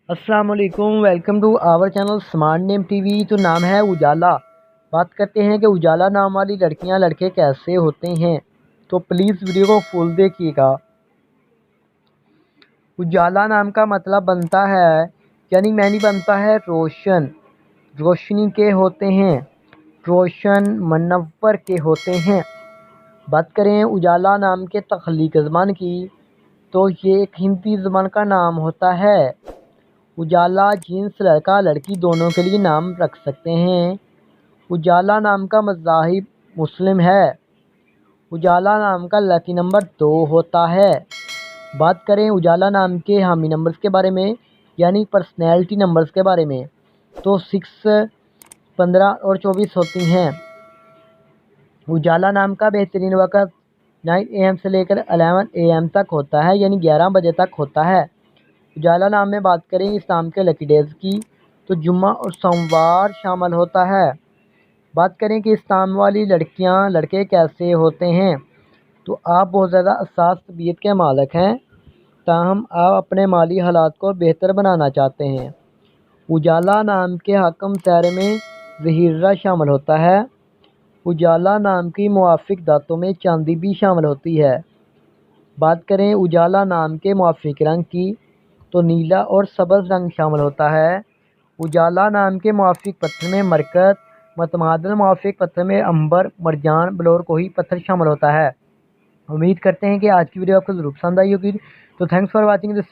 अस्सलाम वालेकुम, welcome to our channel smart name TV. तो नाम है उजाला। बात करते हैं कि उजाला नाम वाली लड़कियां लड़के कैसे होते हैं। तो प्लीज़ वीडियो को फुल देखिएगा। उजाला नाम का मतलब बनता है यानी मैनी बनता है रोशन, रोशनी के होते हैं, रोशन मनव्वर के होते हैं। बात करें उजाला नाम के तख्लीक ज़बान की, तो ये एक हिंदी ज़बान का नाम होता है। उजाला जिन्स लड़का लड़की दोनों के लिए नाम रख सकते हैं। उजाला नाम का मज़ाहिब मुस्लिम है। उजाला नाम का लकी नंबर 2 होता है। बात करें उजाला नाम के हामी नंबर्स के बारे में यानी पर्सनैलिटी नंबर्स के बारे में, तो 6, 15 और 24 होती हैं। उजाला नाम का बेहतरीन वक़्त 9 AM से लेकर 11 AM तक होता है यानी 11 बजे तक होता है। उजाला नाम में बात करें इस्लाम के लकी डेज़ की, तो जुम्मा और सोमवार शामिल होता है। बात करें कि इस्लाम वाली लड़कियां लड़के कैसे होते हैं, तो आप बहुत ज़्यादा हसास तबीयत के मालिक हैं, ताहम आप अपने माली हालात को बेहतर बनाना चाहते हैं। उजाला नाम के हाकम शहर में ज़हीरा शामिल होता है। उजाला नाम की मुआफ़िक दांतों में चांदी भी शामिल होती है। बात करें उजाला नाम के मुआफ़िक रंग की, तो नीला और सब्ज़ रंग शामिल होता है। उजाला नाम के मुआफ़िक पत्थर में मरकत, मतमादल मुआफ़िक पत्थर में अंबर, मरजान, बलौर कोही पत्थर शामिल होता है। उम्मीद करते हैं कि आज की वीडियो आपको ज़रूर पसंद आई होगी। तो थैंक्स फॉर वाचिंग दिस।